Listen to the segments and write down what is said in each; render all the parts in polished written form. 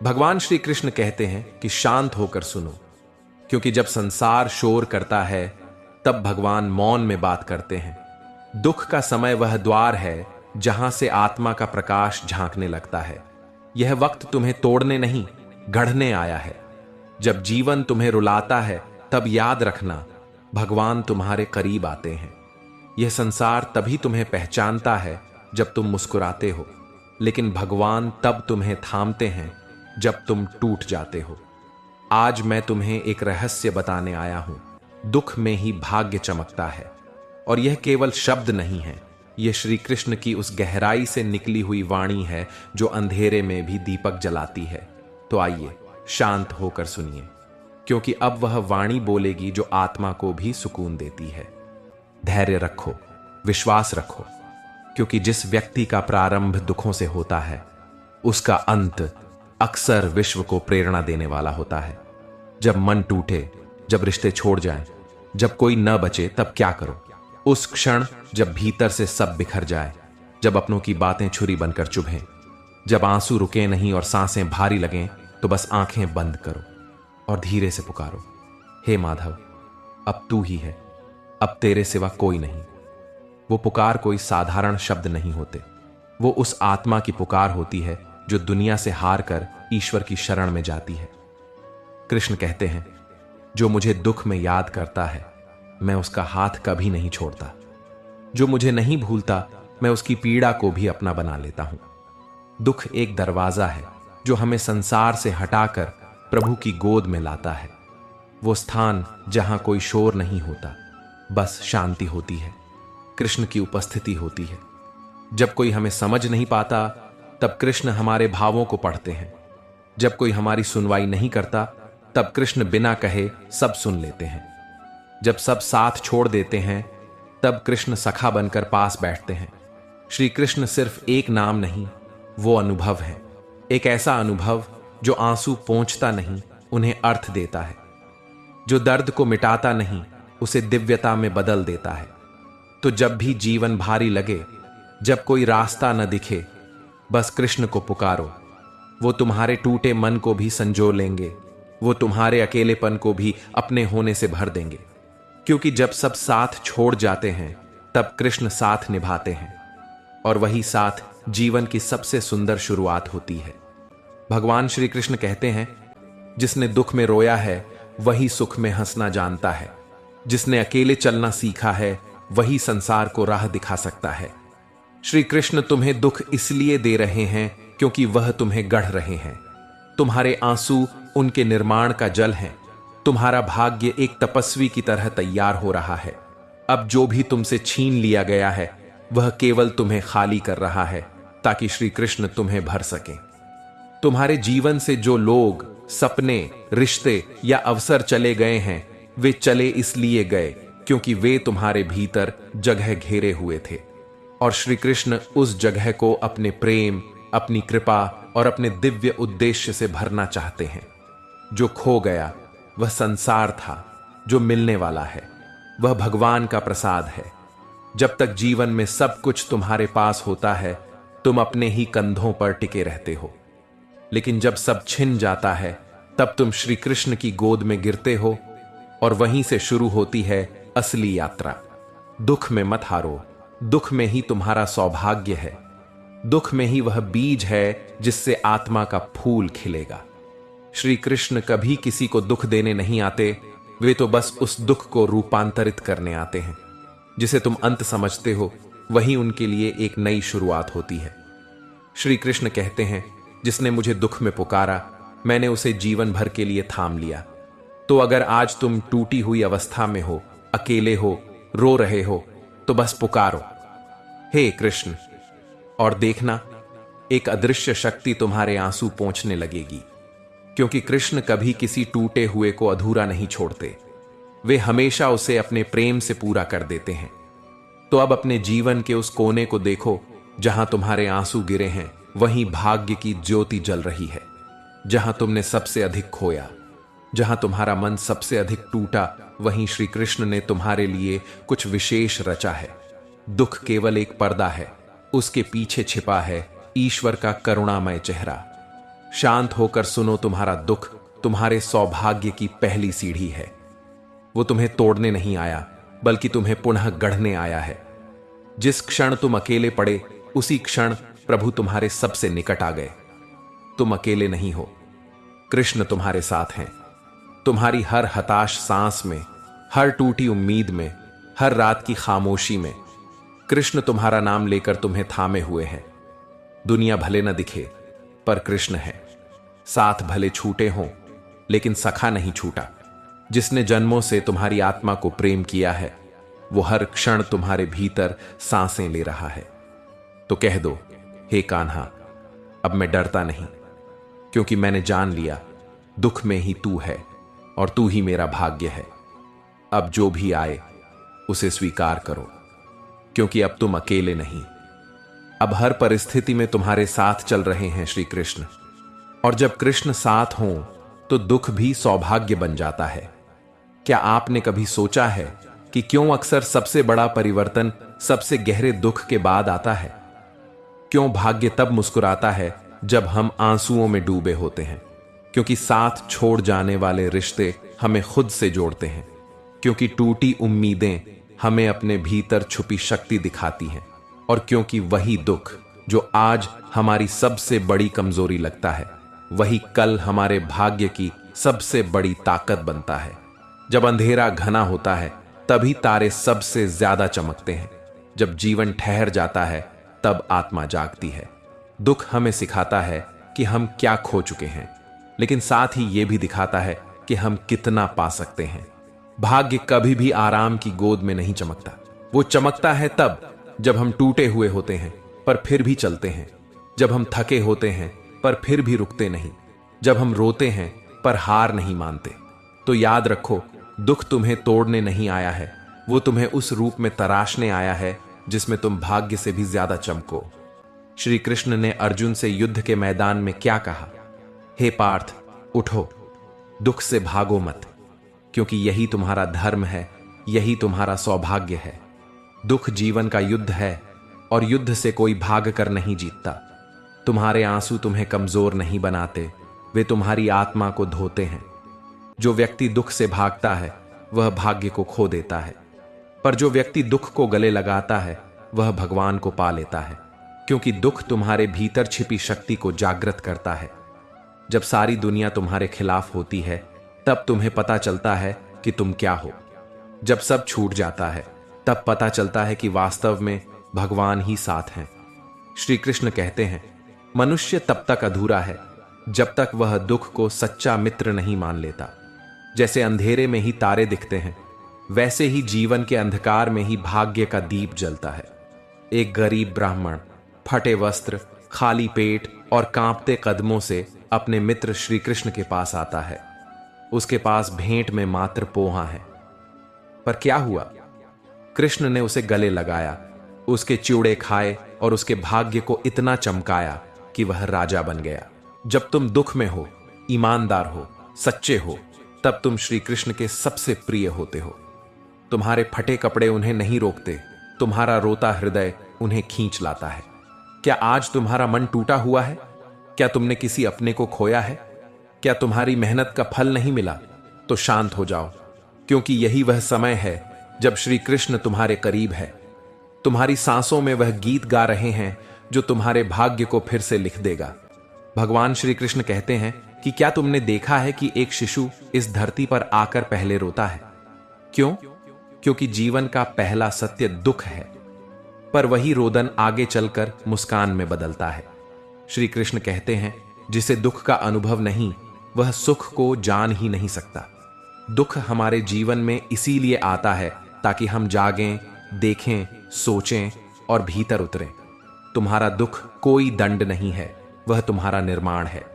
भगवान श्री कृष्ण कहते हैं कि शांत होकर सुनो, क्योंकि जब संसार शोर करता है तब भगवान मौन में बात करते हैं। दुख का समय वह द्वार है जहां से आत्मा का प्रकाश झांकने लगता है। यह वक्त तुम्हें तोड़ने नहीं, गढ़ने आया है। जब जीवन तुम्हें रुलाता है तब याद रखना, भगवान तुम्हारे करीब आते हैं। यह संसार तभी तुम्हें पहचानता है जब तुम मुस्कुराते हो, लेकिन भगवान तब तुम्हें थामते हैं जब तुम टूट जाते हो। आज मैं तुम्हें एक रहस्य बताने आया हूं। दुख में ही भाग्य चमकता है, और यह केवल शब्द नहीं है, यह श्री कृष्ण की उस गहराई से निकली हुई वाणी है जो अंधेरे में भी दीपक जलाती है। तो आइए शांत होकर सुनिए, क्योंकि अब वह वाणी बोलेगी जो आत्मा को भी सुकून देती है। धैर्य रखो, विश्वास रखो, क्योंकि जिस व्यक्ति का प्रारंभ दुखों से होता है उसका अंत अक्सर विश्व को प्रेरणा देने वाला होता है। जब मन टूटे, जब रिश्ते छोड़ जाएं, जब कोई न बचे, तब क्या करो? उस क्षण जब भीतर से सब बिखर जाए, जब अपनों की बातें छुरी बनकर चुभें, जब आंसू रुके नहीं और सांसें भारी लगें, तो बस आंखें बंद करो और धीरे से पुकारो, हे माधव, अब तू ही है, अब तेरे सिवा कोई नहीं। वो पुकार कोई साधारण शब्द नहीं होते, वो उस आत्मा की पुकार होती है जो दुनिया से हार कर ईश्वर की शरण में जाती है। कृष्ण कहते हैं, जो मुझे दुख में याद करता है मैं उसका हाथ कभी नहीं छोड़ता। जो मुझे नहीं भूलता मैं उसकी पीड़ा को भी अपना बना लेता हूं। दुख एक दरवाजा है जो हमें संसार से हटाकर प्रभु की गोद में लाता है। वो स्थान जहां कोई शोर नहीं होता, बस शांति होती है, कृष्ण की उपस्थिति होती है। जब कोई हमें समझ नहीं पाता तब कृष्ण हमारे भावों को पढ़ते हैं। जब कोई हमारी सुनवाई नहीं करता तब कृष्ण बिना कहे सब सुन लेते हैं। जब सब साथ छोड़ देते हैं तब कृष्ण सखा बनकर पास बैठते हैं। श्री कृष्ण सिर्फ एक नाम नहीं, वो अनुभव है। एक ऐसा अनुभव जो आंसू पोंछता नहीं, उन्हें अर्थ देता है। जो दर्द को मिटाता नहीं, उसे दिव्यता में बदल देता है। तो जब भी जीवन भारी लगे, जब कोई रास्ता न दिखे, बस कृष्ण को पुकारो। वो तुम्हारे टूटे मन को भी संजो लेंगे, वो तुम्हारे अकेलेपन को भी अपने होने से भर देंगे। क्योंकि जब सब साथ छोड़ जाते हैं तब कृष्ण साथ निभाते हैं, और वही साथ जीवन की सबसे सुंदर शुरुआत होती है। भगवान श्री कृष्ण कहते हैं, जिसने दुख में रोया है वही सुख में हंसना जानता है। जिसने अकेले चलना सीखा है वही संसार को राह दिखा सकता है। श्री कृष्ण तुम्हें दुख इसलिए दे रहे हैं क्योंकि वह तुम्हें गढ़ रहे हैं। तुम्हारे आंसू उनके निर्माण का जल हैं। तुम्हारा भाग्य एक तपस्वी की तरह तैयार हो रहा है। अब जो भी तुमसे छीन लिया गया है वह केवल तुम्हें खाली कर रहा है, ताकि श्री कृष्ण तुम्हें भर सकें। तुम्हारे जीवन से जो लोग, सपने, रिश्ते या अवसर चले गए हैं, वे चले इसलिए गए क्योंकि वे तुम्हारे भीतर जगह घेरे हुए थे, और श्री कृष्ण उस जगह को अपने प्रेम, अपनी कृपा और अपने दिव्य उद्देश्य से भरना चाहते हैं। जो खो गया वह संसार था, जो मिलने वाला है वह भगवान का प्रसाद है। जब तक जीवन में सब कुछ तुम्हारे पास होता है तुम अपने ही कंधों पर टिके रहते हो, लेकिन जब सब छिन जाता है तब तुम श्री कृष्ण की गोद में गिरते हो, और वहीं से शुरू होती है असली यात्रा। दुख में मत हारो, दुख में ही तुम्हारा सौभाग्य है। दुख में ही वह बीज है जिससे आत्मा का फूल खिलेगा। श्री कृष्ण कभी किसी को दुख देने नहीं आते, वे तो बस उस दुख को रूपांतरित करने आते हैं। जिसे तुम अंत समझते हो वही उनके लिए एक नई शुरुआत होती है। श्री कृष्ण कहते हैं, जिसने मुझे दुख में पुकारा मैंने उसे जीवन भर के लिए थाम लिया। तो अगर आज तुम टूटी हुई अवस्था में हो, अकेले हो, रो रहे हो, तो बस पुकारो, हे कृष्ण, और देखना एक अदृश्य शक्ति तुम्हारे आंसू पोंछने लगेगी। क्योंकि कृष्ण कभी किसी टूटे हुए को अधूरा नहीं छोड़ते, वे हमेशा उसे अपने प्रेम से पूरा कर देते हैं। तो अब अपने जीवन के उस कोने को देखो जहां तुम्हारे आंसू गिरे हैं, वहीं भाग्य की ज्योति जल रही है। जहां तुमने सबसे अधिक खोया, जहां तुम्हारा मन सबसे अधिक टूटा, वहीं श्री कृष्ण ने तुम्हारे लिए कुछ विशेष रचा है। दुख केवल एक पर्दा है, उसके पीछे छिपा है ईश्वर का करुणामय चेहरा। शांत होकर सुनो, तुम्हारा दुख तुम्हारे सौभाग्य की पहली सीढ़ी है। वो तुम्हें तोड़ने नहीं आया, बल्कि तुम्हें पुनः गढ़ने आया है। जिस क्षण तुम अकेले पड़े, उसी क्षण प्रभु तुम्हारे सबसे निकट आ गए। तुम अकेले नहीं हो, कृष्ण तुम्हारे साथ हैं। तुम्हारी हर हताश सांस में, हर टूटी उम्मीद में, हर रात की खामोशी में कृष्ण तुम्हारा नाम लेकर तुम्हें थामे हुए हैं। दुनिया भले न दिखे, पर कृष्ण है। साथ भले छूटे हों, लेकिन सखा नहीं छूटा। जिसने जन्मों से तुम्हारी आत्मा को प्रेम किया है, वो हर क्षण तुम्हारे भीतर सांसें ले रहा है। तो कह दो, हे कान्हा, अब मैं डरता नहीं, क्योंकि मैंने जान लिया दुख में ही तू है और तू ही मेरा भाग्य है। अब जो भी आए उसे स्वीकार करो, क्योंकि अब तुम अकेले नहीं। अब हर परिस्थिति में तुम्हारे साथ चल रहे हैं श्री कृष्ण। और जब कृष्ण साथ हों तो दुख भी सौभाग्य बन जाता है। क्या आपने कभी सोचा है कि क्यों अक्सर सबसे बड़ा परिवर्तन सबसे गहरे दुख के बाद आता है? क्यों भाग्य तब मुस्कुराता है जब हम आंसुओं में डूबे होते हैं? क्योंकि साथ छोड़ जाने वाले रिश्ते हमें खुद से जोड़ते हैं। क्योंकि टूटी उम्मीदें हमें अपने भीतर छुपी शक्ति दिखाती हैं। और क्योंकि वही दुख जो आज हमारी सबसे बड़ी कमजोरी लगता है, वही कल हमारे भाग्य की सबसे बड़ी ताकत बनता है। जब अंधेरा घना होता है, तभी तारे सबसे ज्यादा चमकते हैं। जब जीवन ठहर जाता है, तब आत्मा जागती है। दुख हमें सिखाता है कि हम क्या खो चुके हैं, लेकिन साथ ही यह भी दिखाता है कि हम कितना पा सकते हैं। भाग्य कभी भी आराम की गोद में नहीं चमकता। वो चमकता है तब जब हम टूटे हुए होते हैं, पर फिर भी चलते हैं। जब हम थके होते हैं, पर फिर भी रुकते नहीं। जब हम रोते हैं, पर हार नहीं मानते। तो याद रखो, दुख तुम्हें तोड़ने नहीं आया है, वो तुम्हें उस रूप में तराशने आया है जिसमें तुम भाग्य से भी ज्यादा चमको। श्री कृष्ण ने अर्जुन से युद्ध के मैदान में क्या कहा? हे पार्थ, उठो, दुख से भागो मत, क्योंकि यही तुम्हारा धर्म है, यही तुम्हारा सौभाग्य है। दुख जीवन का युद्ध है, और युद्ध से कोई भाग कर नहीं जीतता। तुम्हारे आंसू तुम्हें कमजोर नहीं बनाते, वे तुम्हारी आत्मा को धोते हैं। जो व्यक्ति दुख से भागता है, वह भाग्य को खो देता है, पर जो व्यक्ति दुख को गले लगाता है, वह भगवान को पा लेता है। क्योंकि दुख तुम्हारे भीतर छिपी शक्ति को जागृत करता है। जब सारी दुनिया तुम्हारे खिलाफ होती है, तब तुम्हें पता चलता है कि तुम क्या हो। जब सब छूट जाता है, तब पता चलता है कि वास्तव में भगवान ही साथ हैं। श्री कृष्ण कहते हैं, मनुष्य तब तक अधूरा है जब तक वह दुख को सच्चा मित्र नहीं मान लेता। जैसे अंधेरे में ही तारे दिखते हैं, वैसे ही जीवन के अंधकार में ही भाग्य का दीप जलता है। एक गरीब ब्राह्मण फटे वस्त्र, खाली पेट और कांपते कदमों से अपने मित्र श्री कृष्ण के पास आता है। उसके पास भेंट में मात्र पोहा है। पर क्या हुआ? कृष्ण ने उसे गले लगाया, उसके चिवड़े खाए और उसके भाग्य को इतना चमकाया कि वह राजा बन गया। जब तुम दुख में हो, ईमानदार हो, सच्चे हो, तब तुम श्री कृष्ण के सबसे प्रिय होते हो। तुम्हारे फटे कपड़े उन्हें नहीं रोकते, तुम्हारा रोता हृदय उन्हें खींच लाता है। क्या आज तुम्हारा मन टूटा हुआ है? क्या तुमने किसी अपने को खोया है? क्या तुम्हारी मेहनत का फल नहीं मिला? तो शांत हो जाओ, क्योंकि यही वह समय है जब श्री कृष्ण तुम्हारे करीब है। तुम्हारी सांसों में वह गीत गा रहे हैं जो तुम्हारे भाग्य को फिर से लिख देगा। भगवान श्री कृष्ण कहते हैं कि क्या तुमने देखा है कि एक शिशु इस धरती पर आकर पहले रोता है? क्यों? क्योंकि जीवन का पहला सत्य दुख है, पर वही रोदन आगे चलकर मुस्कान में बदलता है। श्री कृष्ण कहते हैं, जिसे दुख का अनुभव नहीं, वह सुख को जान ही नहीं सकता। दुख हमारे जीवन में इसीलिए आता है ताकि हम जागें, देखें, सोचें और भीतर उतरें। तुम्हारा दुख कोई दंड नहीं है, वह तुम्हारा निर्माण है।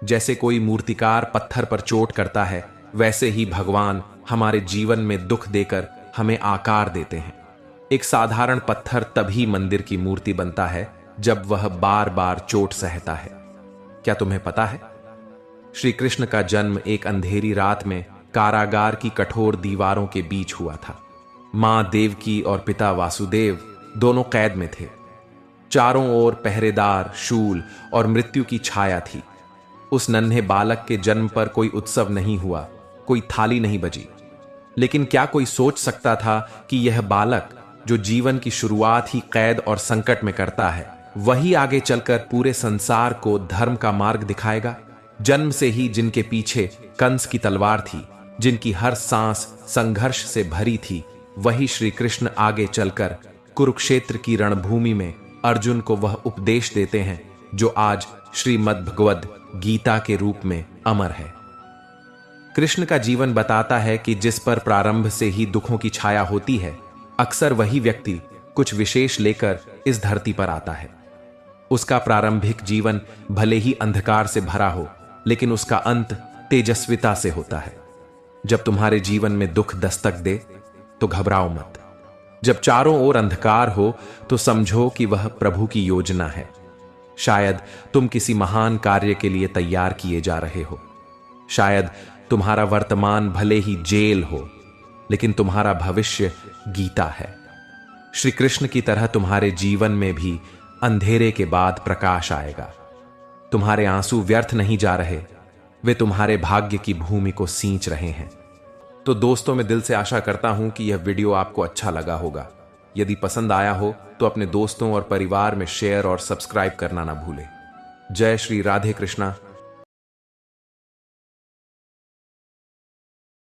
जैसे कोई मूर्तिकार पत्थर पर चोट करता है, वैसे ही भगवान हमारे जीवन में दुख देकर हमें आकार देते हैं। एक साधारण पत्थर तभी मंदिर की मूर्ति बनता है जब वह बार बार चोट सहता है। क्या तुम्हें पता है? श्री कृष्ण का जन्म एक अंधेरी रात में कारागार की कठोर दीवारों के बीच हुआ था। मां देवकी और पिता वासुदेव दोनों कैद में थे। चारों ओर पहरेदार, शूल और मृत्यु की छाया थी। उस नन्हे बालक के जन्म पर कोई उत्सव नहीं हुआ, कोई थाली नहीं बजी। लेकिन क्या कोई सोच सकता था कि यह बालक, जो जीवन की शुरुआत ही कैद और संकट में करता है, वही आगे चलकर पूरे संसार को धर्म का मार्ग दिखाएगा? जन्म से ही जिनके पीछे कंस की तलवार थी, जिनकी हर सांस संघर्ष से भरी थी, वही श्री कृष्ण आगे चलकर कुरुक्षेत्र की रणभूमि में अर्जुन को वह उपदेश देते हैं जो आज श्रीमद् भगवद गीता के रूप में अमर है। कृष्ण का जीवन बताता है कि जिस पर प्रारंभ से ही दुखों की छाया होती है, अक्सर वही व्यक्ति कुछ विशेष लेकर इस धरती पर आता है। उसका प्रारंभिक जीवन भले ही अंधकार से भरा हो, लेकिन उसका अंत तेजस्विता से होता है। जब तुम्हारे जीवन में दुख दस्तक दे तो घबराओ मत। जब चारों ओर अंधकार हो तो समझो कि वह प्रभु की योजना है। शायद तुम किसी महान कार्य के लिए तैयार किए जा रहे हो। शायद तुम्हारा वर्तमान भले ही जेल हो, लेकिन तुम्हारा भविष्य गीता है। श्री कृष्ण की तरह तुम्हारे जीवन में भी अंधेरे के बाद प्रकाश आएगा। तुम्हारे आंसू व्यर्थ नहीं जा रहे, वे तुम्हारे भाग्य की भूमि को सींच रहे हैं। तो दोस्तों, मैं दिल से आशा करता हूं कि यह वीडियो आपको अच्छा लगा होगा। यदि पसंद आया हो तो अपने दोस्तों और परिवार में शेयर और सब्सक्राइब करना ना भूलें। जय श्री राधे कृष्णा।